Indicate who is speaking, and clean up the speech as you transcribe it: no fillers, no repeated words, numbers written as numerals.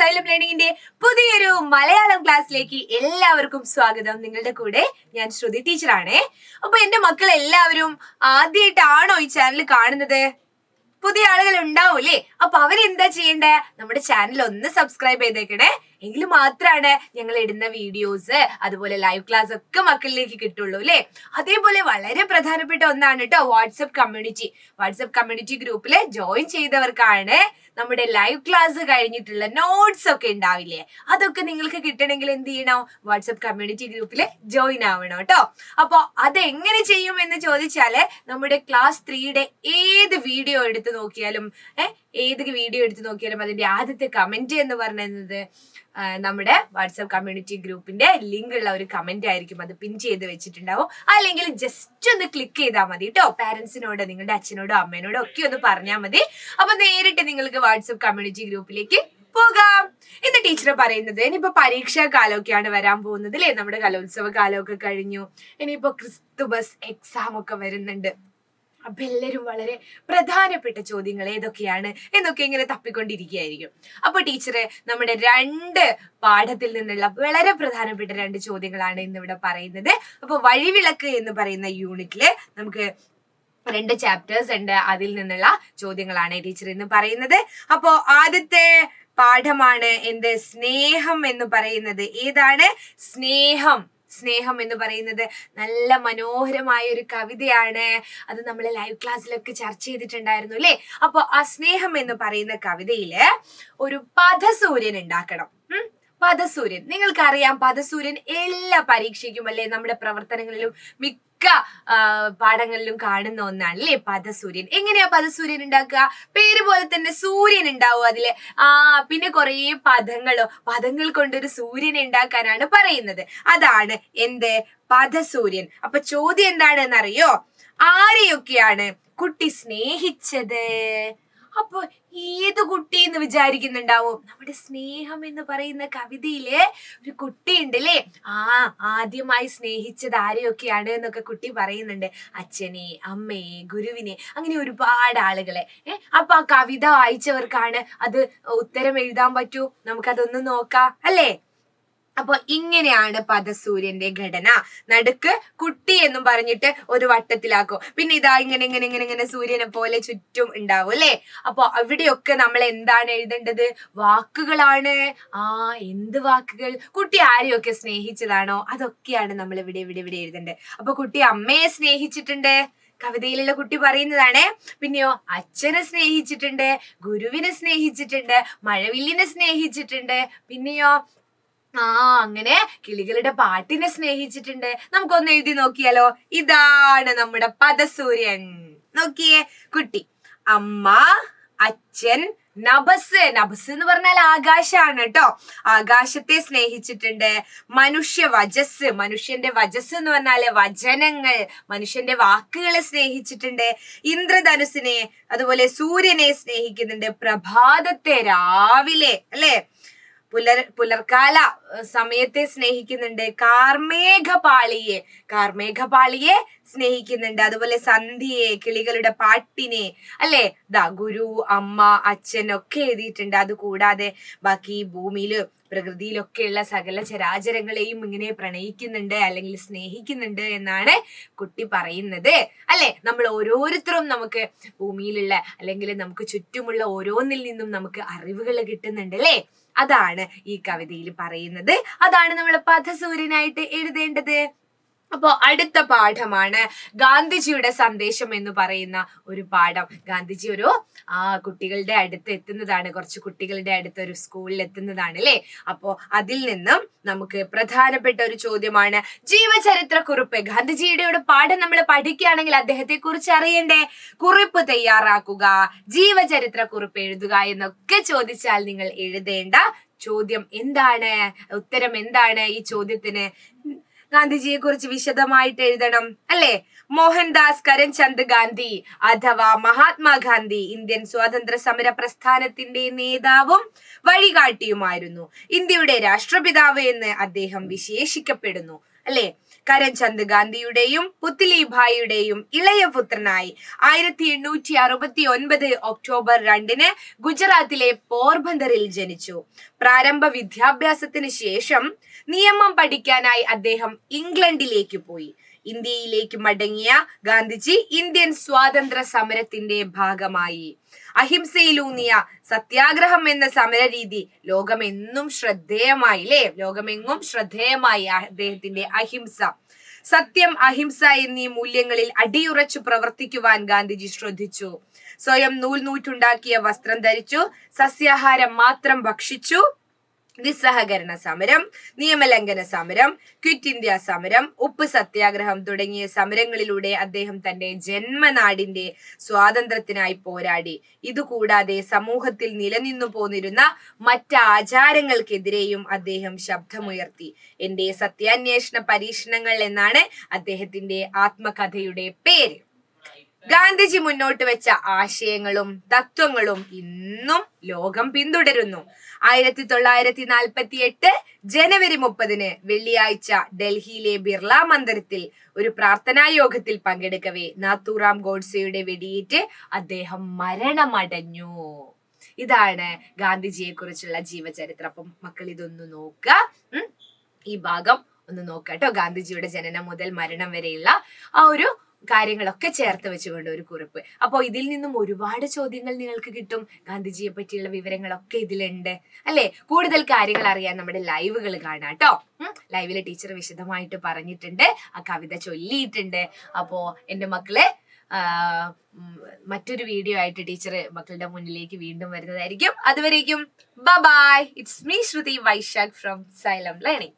Speaker 1: Xylem ലേണിംഗിന്റെ പുതിയൊരു മലയാളം ക്ലാസ്സിലേക്ക് എല്ലാവർക്കും സ്വാഗതം. നിങ്ങളുടെ കൂടെ ഞാൻ ശ്രുതി ടീച്ചറാണേ. അപ്പൊ എന്റെ മക്കൾ എല്ലാവരും ആദ്യമായിട്ടാണോ ഈ ചാനൽ കാണുന്നത്? പുതിയ ആളുകൾ ഉണ്ടാവൂലേ? അപ്പൊ അവരെന്താ ചെയ്യണ്ടേ? നമ്മുടെ ചാനൽ ഒന്ന് സബ്സ്ക്രൈബ് ചെയ്തേക്കണേ. എങ്കിൽ മാത്രമാണ് ഞങ്ങൾ ഇടുന്ന വീഡിയോസ് അതുപോലെ ലൈവ് ക്ലാസ് ഒക്കെ മക്കളിലേക്ക് കിട്ടുള്ളൂ അല്ലെ. അതേപോലെ വളരെ പ്രധാനപ്പെട്ട ഒന്നാണ് കേട്ടോ വാട്സപ്പ് കമ്മ്യൂണിറ്റി ഗ്രൂപ്പിൽ ജോയിൻ ചെയ്തവർക്കാണ് നമ്മുടെ ലൈവ് ക്ലാസ് കഴിഞ്ഞിട്ടുള്ള നോട്ട്സ് ഒക്കെ ഉണ്ടാവില്ലേ, അതൊക്കെ നിങ്ങൾക്ക് കിട്ടണമെങ്കിൽ എന്ത് ചെയ്യണം? വാട്സപ്പ് കമ്മ്യൂണിറ്റി ഗ്രൂപ്പിൽ ജോയിൻ ആവണം കേട്ടോ. അപ്പൊ അതെങ്ങനെ ചെയ്യും എന്ന് ചോദിച്ചാല് നമ്മുടെ ക്ലാസ് 3യുടെ ഏത് വീഡിയോ എടുത്ത് നോക്കിയാലും അതിന്റെ ആദ്യത്തെ കമന്റ് എന്ന് പറയുന്നത് നമ്മുടെ വാട്സപ്പ് കമ്മ്യൂണിറ്റി ഗ്രൂപ്പിന്റെ ലിങ്ക് ഉള്ള ഒരു കമന്റ് ആയിരിക്കും. അത് പിൻ ചെയ്ത് വെച്ചിട്ടുണ്ടാവും. അല്ലെങ്കിൽ ജസ്റ്റ് ഒന്ന് ക്ലിക്ക് ചെയ്താൽ മതി കേട്ടോ. പാരന്റ്സിനോട്, നിങ്ങളുടെ അച്ഛനോടോ അമ്മേനോടോ ഒക്കെ ഒന്ന് പറഞ്ഞാൽ മതി. അപ്പൊ നേരിട്ട് നിങ്ങൾക്ക് വാട്സപ്പ് കമ്മ്യൂണിറ്റി ഗ്രൂപ്പിലേക്ക് പോകാം. ഇന്ന് ടീച്ചർ പറയുന്നത്, ഇനിയിപ്പോ പരീക്ഷാ കാലമൊക്കെയാണ് വരാൻ പോകുന്നത് അല്ലെ. നമ്മുടെ കലോത്സവ കാലമൊക്കെ കഴിഞ്ഞു. ഇനിയിപ്പോ ക്രിസ്തുമസ് എക്സാം ഒക്കെ വരുന്നുണ്ട്. അപ്പൊ എല്ലാവരും വളരെ പ്രധാനപ്പെട്ട ചോദ്യങ്ങൾ ഏതൊക്കെയാണ് എന്നൊക്കെ ഇങ്ങനെ തപ്പിക്കൊണ്ടിരിക്കുകയായിരിക്കും. അപ്പൊ ടീച്ചറ് നമ്മുടെ 2 പാഠത്തിൽ നിന്നുള്ള വളരെ പ്രധാനപ്പെട്ട 2 ചോദ്യങ്ങളാണ് ഇന്നിവിടെ പറയുന്നത്. അപ്പൊ വഴിവിളക്ക് എന്ന് പറയുന്ന യൂണിറ്റില് നമുക്ക് 2 ചാപ്റ്റേഴ്സ് ഉണ്ട്. അതിൽ നിന്നുള്ള ചോദ്യങ്ങളാണ് ടീച്ചർ ഇന്ന് പറയുന്നത്. അപ്പോ ആദ്യത്തെ പാഠമാണ് എന്ത്? സ്നേഹം എന്ന് പറയുന്നത്. ഏതാണ്? സ്നേഹം എന്ന് പറയുന്നത് നല്ല മനോഹരമായ ഒരു കവിതയാണ്. അത് നമ്മൾ ലൈവ് ക്ലാസ്സിലൊക്കെ ചർച്ച ചെയ്തിട്ടുണ്ടായിരുന്നു അല്ലെ. അപ്പൊ ആ സ്നേഹം എന്ന് പറയുന്ന കവിതയില് ഒരു പദസൂര്യൻ ഉണ്ടാക്കണം. പദസൂര്യൻ നിങ്ങൾക്കറിയാം. പദസൂര്യൻ എല്ലാ പരീക്ഷയ്ക്കും അല്ലെ നമ്മുടെ പ്രവർത്തനങ്ങളിലും മിക്ക പാഠങ്ങളിലും കാണുന്ന ഒന്നാണ് അല്ലേ പദസൂര്യൻ. എങ്ങനെയാ പദസൂര്യൻ ഉണ്ടാക്കുക? പേര് പോലെ തന്നെ സൂര്യൻ ഉണ്ടാവും അതില്. പിന്നെ കുറെ പദങ്ങൾ കൊണ്ടൊരു സൂര്യനെ ഉണ്ടാക്കാനാണ് പറയുന്നത്. അതാണ് എന്ത്? പദസൂര്യൻ. അപ്പൊ ചോദ്യം എന്താണെന്ന് അറിയോ? ആരെയൊക്കെയാണ് കുട്ടി സ്നേഹിച്ചത്? അപ്പൊ ഏത് കുട്ടി എന്ന് വിചാരിക്കുന്നുണ്ടാവും. നമ്മുടെ സ്നേഹം എന്ന് പറയുന്ന കവിതയില് ഒരു കുട്ടി ഉണ്ട് അല്ലേ. ആദ്യമായി സ്നേഹിച്ചത് ആരെയൊക്കെയാണ് എന്നൊക്കെ കുട്ടി പറയുന്നുണ്ട്. അച്ഛനെ, അമ്മയെ, ഗുരുവിനെ, അങ്ങനെ ഒരുപാട് ആളുകളെ. അപ്പൊ ആ കവിത വായിച്ചവർക്കാണ് അത് ഉത്തരം എഴുതാൻ പറ്റൂ. നമുക്കതൊന്ന് നോക്കാം അല്ലേ. അപ്പൊ ഇങ്ങനെയാണ് പദസൂര്യന്റെ ഘടന. നടുക്ക് കുട്ടി എന്നും പറഞ്ഞിട്ട് ഒരു വട്ടത്തിലാക്കും. പിന്നെ ഇതാ ഇങ്ങനെ സൂര്യനെ പോലെ ചുറ്റും ഉണ്ടാവും അല്ലെ. അപ്പൊ അവിടെയൊക്കെ നമ്മൾ എന്താണ് എഴുതേണ്ടത്? വാക്കുകളാണ്. എന്ത് വാക്കുകൾ? കുട്ടി ആരെയൊക്കെ സ്നേഹിച്ചതാണോ അതൊക്കെയാണ് നമ്മൾ ഇവിടെ എഴുതേണ്ടത്. അപ്പൊ കുട്ടി അമ്മയെ സ്നേഹിച്ചിട്ടുണ്ട്, കവിതയിലുള്ള കുട്ടി പറയുന്നതാണ്. പിന്നെയോ അച്ഛനെ സ്നേഹിച്ചിട്ടുണ്ട്, ഗുരുവിനെ സ്നേഹിച്ചിട്ടുണ്ട്, മഴവില്ലിനെ സ്നേഹിച്ചിട്ടുണ്ട്, പിന്നെയോ അങ്ങനെ കിളികളുടെ പാട്ടിനെ സ്നേഹിച്ചിട്ടുണ്ട്. നമുക്കൊന്ന് എഴുതി നോക്കിയാലോ. ഇതാണ് നമ്മുടെ പദസൂര്യൻ. നോക്കിയേ കുട്ടി. അമ്മ, അച്ഛൻ, നഭസ് എന്ന് പറഞ്ഞാൽ ആകാശാണ് കേട്ടോ. ആകാശത്തെ സ്നേഹിച്ചിട്ടുണ്ട്. മനുഷ്യന്റെ വജസ് എന്ന് പറഞ്ഞാല് വചനങ്ങൾ, മനുഷ്യന്റെ വാക്കുകളെ സ്നേഹിച്ചിട്ടുണ്ട്. ഇന്ദ്രധനുസിനെ, അതുപോലെ സൂര്യനെ സ്നേഹിക്കുന്നുണ്ട്. പ്രഭാതത്തെ, രാവിലെ അല്ലെ, പുലർക്കാല സമയത്തെ സ്നേഹിക്കുന്നുണ്ട്. കാർമേഘപാളിയെ സ്നേഹിക്കുന്നുണ്ട്. അതുപോലെ സന്ധ്യയെ, കിളികളുടെ പാട്ടിനെ അല്ലെ. ഗുരു, അമ്മ, അച്ഛൻ ഒക്കെ എഴുതിയിട്ടുണ്ട്. അത് കൂടാതെ ബാക്കി ഭൂമിയില് പ്രകൃതിയിലൊക്കെയുള്ള സകല ചരാചരങ്ങളെയും ഇങ്ങനെ പ്രണയിക്കുന്നുണ്ട് അല്ലെങ്കിൽ സ്നേഹിക്കുന്നുണ്ട് എന്നാണ് കുട്ടി പറയുന്നത് അല്ലെ. നമ്മൾ ഓരോരുത്തരും നമുക്ക് ഭൂമിയിലുള്ള അല്ലെങ്കിൽ നമുക്ക് ചുറ്റുമുള്ള ഓരോന്നിൽ നിന്നും നമുക്ക് അറിവുകൾ കിട്ടുന്നുണ്ട് അല്ലെ. അതാണ് ഈ കവിതയിൽ പറയുന്നത്. അതാണ് നമ്മൾ പദസൂര്യനായിട്ട് എഴുതേണ്ടത്. അപ്പോ അടുത്ത പാഠമാണ് ഗാന്ധിജിയുടെ സന്ദേശം എന്ന് പറയുന്ന ഒരു പാഠം. ഗാന്ധിജി ഒരു കുട്ടികളുടെ അടുത്ത് എത്തുന്നതാണ്, കുറച്ച് കുട്ടികളുടെ അടുത്ത് ഒരു സ്കൂളിൽ എത്തുന്നതാണ് അല്ലെ. അപ്പോ അതിൽ നിന്നും നമുക്ക് പ്രധാനപ്പെട്ട ഒരു ചോദ്യമാണ് ജീവചരിത്ര കുറിപ്പ്. ഗാന്ധിജിയുടെ ഒരു പാഠം നമ്മൾ പഠിക്കുകയാണെങ്കിൽ അദ്ദേഹത്തെ കുറിച്ച് അറിയണ്ടേ? കുറിപ്പ് തയ്യാറാക്കുക, ജീവചരിത്ര കുറിപ്പ് എഴുതുക എന്നൊക്കെ ചോദിച്ചാൽ നിങ്ങൾ എഴുതേണ്ട ചോദ്യം എന്താണ്? ഉത്തരം എന്താണ് ഈ ചോദ്യത്തിന്? ഗാന്ധിജിയെ കുറിച്ച് വിശദമായിട്ട് എഴുതണം അല്ലെ. മോഹൻദാസ് കരംചന്ദ് ഗാന്ധി അഥവാ മഹാത്മാഗാന്ധി ഇന്ത്യൻ സ്വാതന്ത്ര്യ സമര പ്രസ്ഥാനത്തിന്റെ നേതാവും വഴികാട്ടിയുമായിരുന്നു. ഇന്ത്യയുടെ രാഷ്ട്രപിതാവ് എന്ന് അദ്ദേഹം വിശേഷിക്കപ്പെടുന്നു അല്ലെ? കരംചന്ദ് ഗാന്ധിയുടെയും പുത്ലിഭായിയുടെയും ഇളയ പുത്രനായി 1869 ഒക്ടോബർ 2 ഗുജറാത്തിലെ പോർബന്ദറിൽ ജനിച്ചു. പ്രാരംഭ വിദ്യാഭ്യാസത്തിന് ശേഷം നിയമം പഠിക്കാനായി അദ്ദേഹം ഇംഗ്ലണ്ടിലേക്ക് പോയി. ഇന്ത്യയിലേക്ക് മടങ്ങിയ ഗാന്ധിജി ഇന്ത്യൻ സ്വാതന്ത്ര്യ സമരത്തിന്റെ ഭാഗമായി. അഹിംസയിലൂന്നിയ സത്യാഗ്രഹം എന്ന സമര രീതി ലോകമെങ്ങും ശ്രദ്ധേയമായി അദ്ദേഹത്തിന്റെ അഹിംസ. സത്യം, അഹിംസ എന്നീ മൂല്യങ്ങളിൽ അടിയുറച്ചു പ്രവർത്തിക്കുവാൻ ഗാന്ധിജി ശ്രദ്ധിച്ചു. സ്വയം നൂറ്റുണ്ടാക്കിയ വസ്ത്രം ധരിച്ചു, സസ്യാഹാരം മാത്രം ഭക്ഷിച്ചു. നിസ്സഹകരണ സമരം, നിയമലംഘന സമരം, ക്വിറ്റ് ഇന്ത്യ സമരം, ഉപ്പ് സത്യാഗ്രഹം തുടങ്ങിയ സമരങ്ങളിലൂടെ അദ്ദേഹം തന്റെ ജന്മനാടിന്റെ സ്വാതന്ത്ര്യത്തിനായി പോരാടി. ഇതുകൂടാതെ സമൂഹത്തിൽ നിലനിന്നു പോന്നിരുന്ന മറ്റ് ആചാരങ്ങൾക്കെതിരെയും അദ്ദേഹം ശബ്ദമുയർത്തി. എന്റെ സത്യാന്വേഷണ പരീക്ഷണങ്ങൾ എന്നാണ് അദ്ദേഹത്തിന്റെ ആത്മകഥയുടെ പേര്. ഗാന്ധിജി മുന്നോട്ട് വെച്ച ആശയങ്ങളും തത്വങ്ങളും ഇന്നും ലോകം പിന്തുടരുന്നു. 1948 ജനുവരി 30 വെള്ളിയാഴ്ച ഡൽഹിയിലെ ബിർള മന്ദിരത്തിൽ ഒരു പ്രാർത്ഥനാ യോഗത്തിൽ പങ്കെടുക്കവേ നാഥുറാം ഗോഡ്സെയുടെ വെടിയേറ്റ് അദ്ദേഹം മരണമടഞ്ഞു. ഇതാണ് ഗാന്ധിജിയെ കുറിച്ചുള്ള ജീവചരിത്രം. അപ്പം മക്കൾ ഇതൊന്ന് നോക്കുക, ഈ ഭാഗം ഒന്ന് നോക്കുക കേട്ടോ. ഗാന്ധിജിയുടെ ജനനം മുതൽ മരണം വരെയുള്ള ആ ഒരു കാര്യങ്ങളൊക്കെ ചേർത്ത് വെച്ചുകൊണ്ട് ഒരു കുറിപ്പ്. അപ്പോൾ ഇതിൽ നിന്നും ഒരുപാട് ചോദ്യങ്ങൾ നിങ്ങൾക്ക് കിട്ടും. ഗാന്ധിജിയെ പറ്റിയുള്ള വിവരങ്ങളൊക്കെ ഇതിലുണ്ട് അല്ലെ? കൂടുതൽ കാര്യങ്ങൾ അറിയാൻ നമ്മുടെ ലൈവുകൾ കാണാം കേട്ടോ. ലൈവിലെ ടീച്ചർ വിശദമായിട്ട് പറഞ്ഞിട്ടുണ്ട്, ആ കവിത ചൊല്ലിയിട്ടുണ്ട്. അപ്പോ എൻ്റെ മക്കളെ മറ്റൊരു വീഡിയോ ആയിട്ട് ടീച്ചർ മക്കളുടെ മുന്നിലേക്ക് വീണ്ടും വരുന്നതായിരിക്കും. അതുവരേക്കും bye. It's me Shruti Vaishakh from Xylem learning.